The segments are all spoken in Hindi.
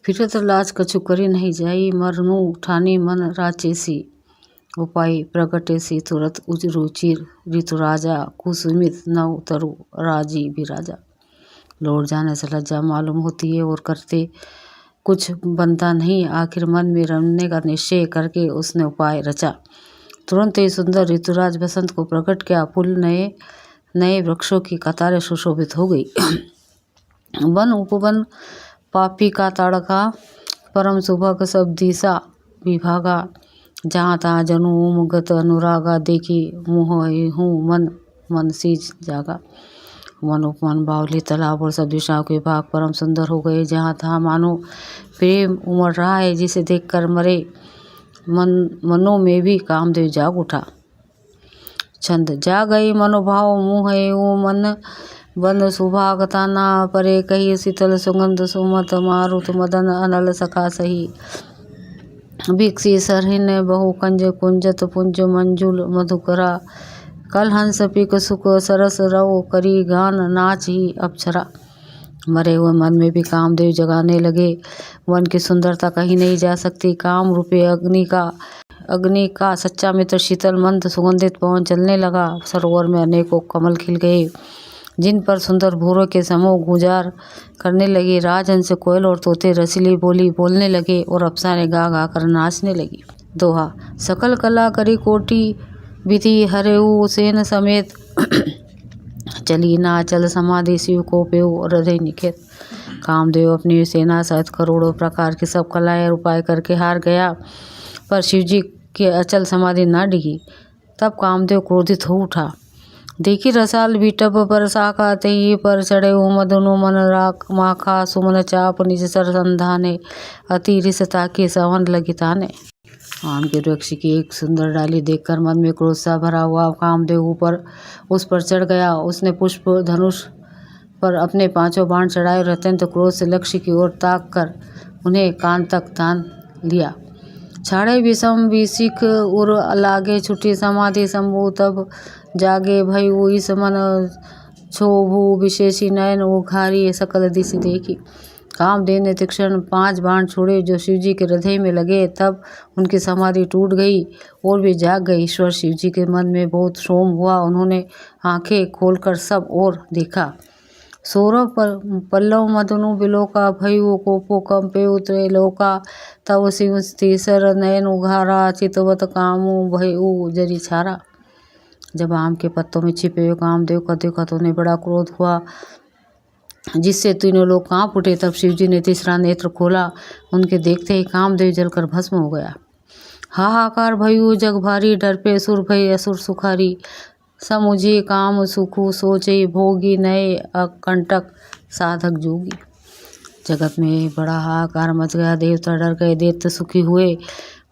फिरत लाज कछु करे नहीं जाई, मरनु ठानी मन राचेसी, उपाय प्रगटेसी तुरत उज रुचिर ऋतुराजा, कुसुमित नव तरु राजी विराजा। लौट जाने से लज्जा मालूम होती है और करते कुछ बनता नहीं। आखिर मन में रमने का निश्चय करके उसने उपाय रचा। तुरंत ही सुंदर ऋतुराज बसंत को प्रकट किया। फूल नए नए वृक्षों की कतारें सुशोभित हो गई। वन उपवन पापी का ताड़का, परम सुभग सब दिशा विभागा, जहाँ तहाँ जनु मुगत अनुरागा, देखी मोह हूँ मन मन सीज जागा। वन उपवन बावली तालाब और सब दिशाओं के भाग परम सुंदर हो गए। जहाँ तहाँ मानो प्रेम उमड़ रहा है, जिसे देखकर मरे मनों में भी कामदेव जाग उठा। छंद जा गई मनोभाव मुँह मन, बंद सुभाग ताना परे कही, शीतल सुगंध सुमत मारुत मदन अनल सखा सही। भिक्षी सरहिन बहु कंज कुंजत पुंज मंजुल मधुकरा, कल हंस पिक सुख सरस रव करी गान नाच ही अप्सरा। मरे हुए मन में भी कामदेव जगाने लगे। वन की सुंदरता कहीं नहीं जा सकती। काम रूपे अग्नि का सच्चा मित्र शीतल मंद सुगंधित पवन चलने लगा। सरोवर में अनेकों कमल खिल गए, जिन पर सुंदर भूरों के समूह गुजार करने लगे। राजहंस कोयल और तोते रसीली बोली बोलने लगे और अप्सराएं गा गा कर नाचने लगी। दोहा। सकल कला करी कोटि विधि, हरेऊ सेन समेत, चली नाचल समाधि शिव को पेऊ हृदय निखेत। कामदेव अपनी सेना सहित करोड़ों प्रकार की सब कलाएं और उपाय करके हार गया, पर शिवजी की अचल समाधि न डिगी। तब कामदेव क्रोधित हो उठा। देखी रसाल बीटप पर साखा, तेई पर चढ़े मदनु मन राख माखा। सुमन चाप निज सर संधाने, अति रिस ताके सवन लगी ताने। आम के वृक्ष की एक सुंदर डाली देखकर मन में क्रोध सा भरा हुआ कामदेव उस पर चढ़ गया। उसने पुष्प धनुष पर अपने 5 बाण चढ़ाए और अत्यंत क्रोध से लक्ष्य की ओर ताक कर उन्हें कान तक तान लिया। छाड़े विषम विशिख उर लागे, छुटी समाधि शंभु तब जागे। भई इस मन क्षोभु विशेषी, नयन उघारी सकल दिश देखी। कामदेव ने तीक्ष्ण 5 बाण छोड़े जो शिवजी के हृदय में लगे। तब उनकी समाधि टूट गई और वे जाग गए। ईश्वर शिवजी के मन में बहुत शोम हुआ। उन्होंने आंखें खोलकर सब ओर देखा। सौरभ पल्लव मदनु बिलोका, भयु कोपो कंपे उतरे लोका। तब शिव तीसर नयन उघारा, चितवत कामु भयु जरी छारा। जब आम के पत्तों में छिपे हुए कामदेव को देखा तो उन्हें बड़ा क्रोध हुआ, जिससे तीनों लोग कांप उठे। तब शिवजी ने तीसरा नेत्र खोला। उनके देखते ही कामदेव जलकर भस्म हो गया। हाहाकार भयु जग भारी, डर पे सुर भय असुर सुखारी। समुझे काम सुखु सोचे, भोगी नए अकंटक साधक जोगी। जगत में बड़ा हाहाकार मच गया। देवता डर गए, दैत्य सुखी हुए।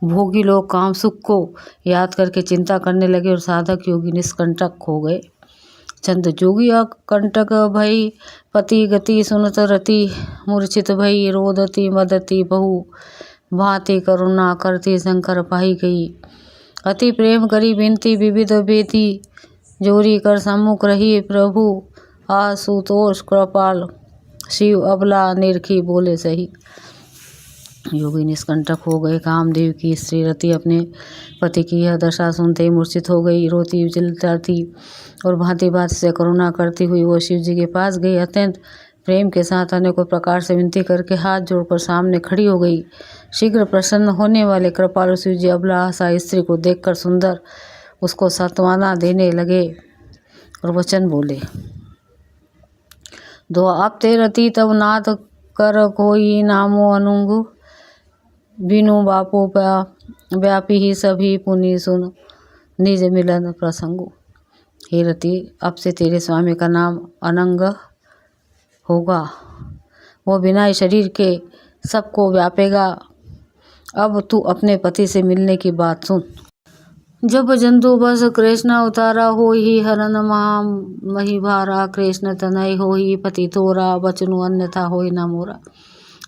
भोगी लोग काम सुख को याद करके चिंता करने लगे और साधक योगी निष्कंटक हो गए। चंद जोगी अकंटक भई पति गति, सुनत रति मूर्छित भई। रोदती मदती बहु भांति, करुणा करती शंकर पाई गई। अति प्रेम करी बिनती विविध बेती, जोरी कर सम्मुख रही प्रभु। आशुतोष कृपाल शिव अबला, निरखी बोले सही। योगी निष्कंटक हो गए। कामदेव की स्त्री रति अपने पति की यह दशा सुनते ही मूर्छित हो गई। रोती चिल्लाती और भांति भांति से करुणा करती हुई वो शिव जी के पास गई। अत्यंत प्रेम के साथ अनेकों प्रकार से विनती करके हाथ जोड़कर सामने खड़ी हो गई। शीघ्र प्रसन्न होने वाले कृपालु शिव जी अबला आशा स्त्री को देखकर सुंदर उसको सांत्वना देने लगे और वचन बोले। दो आप ते रति तब नाथ कर कोई नामो अनुंगु, बिनु बापो व्यापी ही सभी पुनि सुन निज मिलन प्रसंगु। हे रति, अब से तेरे स्वामी का नाम अनंग होगा, वो बिना शरीर के सबको व्यापेगा। अब तू अपने पति से मिलने की बात सुन। जब जंतु बस कृष्ण उतारा, हो ही हरन महा मही भारा। कृष्ण तनय हो ही पति तोरा, बचनु अन्यथा होय न मोरा।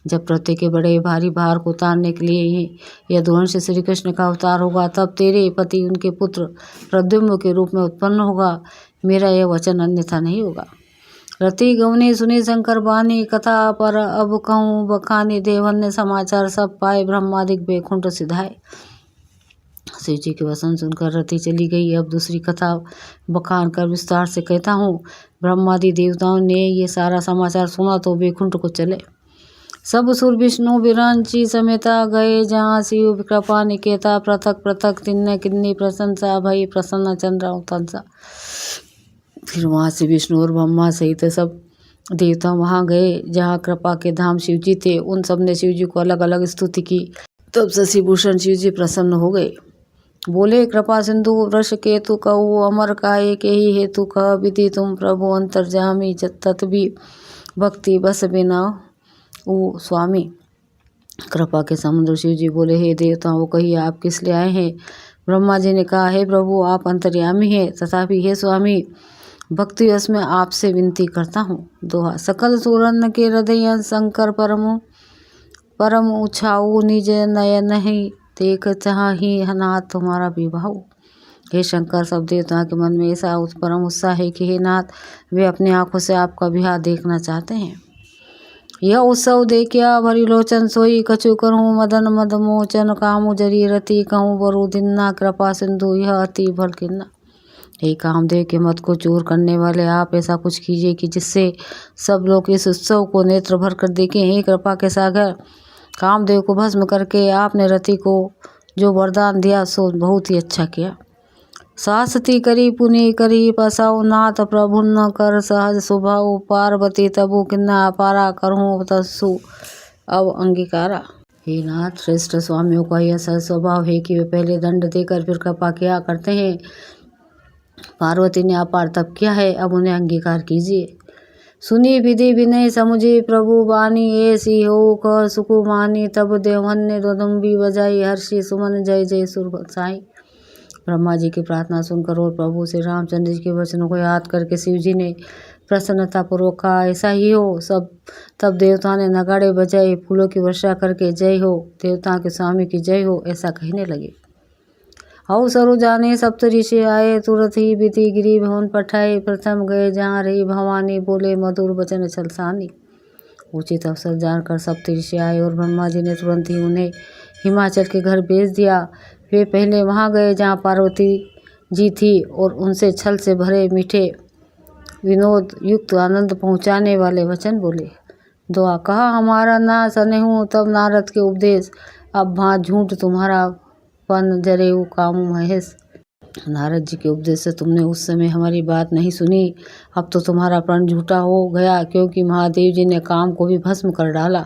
जब पृथ्वी के बड़े भारी भार को उतारने के लिए यदुवंश श्री कृष्ण का अवतार होगा, तब तेरे पति उनके पुत्र प्रद्युम्न के रूप में उत्पन्न होगा। मेरा यह वचन अन्यथा नहीं होगा। रति गवनी सुनी शंकर बानी, कथा पर अब कहूँ बखानी। देवन ने समाचार सब पाए, ब्रह्मादिक बैकुंठ सिधाए। शिव जी के वचन सुनकर रति चली गई। अब दूसरी कथा बखान कर विस्तार से कहता हूँ। ब्रह्मादि देवताओं ने ये सारा समाचार सुना तो बैकुंठ को चले। सब सुर विष्णु विरंची समेता गए, जहाँ शिव कृपा निकेता। पृथक पृथक तिन्ने किन्नी प्रशंसा, भई प्रसन्न चंद्र तंसा। फिर वहाँ से विष्णु और ब्रह्मा सहित सब देवता वहाँ गए, जहाँ कृपा के धाम शिव जी थे। उन सब ने शिव जी को अलग अलग स्तुति की। तब शशिभूषण शिव जी प्रसन्न हो गए। बोले कृपा सिंधु वृष केतु कहू, अमर काय के ही हेतु कह। विधि तुम प्रभु अंतर्जामी, तत् भी भक्ति बस बिना ओ स्वामी। कृपा के समुद्र शिव जी बोले, हे देवताओं कहिए आप किस लिए आए हैं। ब्रह्मा जी ने कहा, हे प्रभु आप अंतर्यामी हैं, तथापि हे स्वामी भक्ति वश में आपसे विनती करता हूँ। दोहा। सकल सुरन के हृदय शंकर परम उछाऊ, निज नयन ही देख चाही नाथ तुम्हारा विवाह। हे शंकर सब देवताओं के मन में ऐसा परम उत्साह है कि हे नाथ वे अपनी आंखों से आपका विवाह देखना चाहते हैं। यह उत्सव देखिया भरी लोचन सोई, कछु करूँ मदन मद मोचन। कामु जरी रति कहूँ बरु दिन्ना, कृपा सिंधु यह अति भल किन्ना। हे कामदेव के मत को चूर करने वाले आप ऐसा कुछ कीजिए कि जिससे सब लोग इस उत्सव को नेत्र भर कर देखें। हे कृपा के सागर कामदेव को भस्म करके आपने रति को जो वरदान दिया सो बहुत ही अच्छा किया। सासती करी पुनि करी पसाऊ, नाथ प्रभु न कर सहज स्वभाव। पार्वती तबु किन्ना अपारा, करहूँ तस्सु अब अंगीकारा। हे नाथ श्रेष्ठ स्वामियों का यह सहज स्वभाव है कि वे पहले दंड देकर फिर कृपा किया करते हैं। पार्वती ने अपार तप किया है, अब उन्हें अंगीकार कीजिए। सुनी विधि विनय समुझे प्रभु बानी, ऐसी हो कह सुकुमानी। तब देवन ने दुदुम्बी बजाई, हर्षि सुमन जय जय सुर साई। ब्रह्मा जी की प्रार्थना सुनकर और प्रभु श्री रामचंद्र जी के वचनों को याद करके शिव जी ने प्रसन्नतापूर्वक कहा, ऐसा ही हो। सब तब देवता ने नगाड़े बजाए, फूलों की वर्षा करके जय हो देवता के स्वामी की जय हो ऐसा कहने लगे। हऊ सरु जाने सप्त ऋषि आए, तुरंत ही विधि गिरी भवन पठाए। प्रथम गए जहाँ रही भवानी, बोले मधुर वचन छलसानी। उचित अवसर जानकर सप्त ऋषि आए और ब्रह्मा जी ने तुरंत ही उन्हें हिमाचल के घर भेज दिया। वे पहले वहाँ गए जहाँ पार्वती जी थी और उनसे छल से भरे मीठे विनोद युक्त आनंद पहुँचाने वाले वचन बोले। दुआ। कहा हमारा ना सनेहू तब नारद के उपदेश, अब भाँ झूठ तुम्हारा पन जरेऊ कामू महेश। नारद जी के उपदेश से तुमने उस समय हमारी बात नहीं सुनी, अब तो तुम्हारा प्रण झूठा हो गया, क्योंकि महादेव जी ने काम को भी भस्म कर डाला।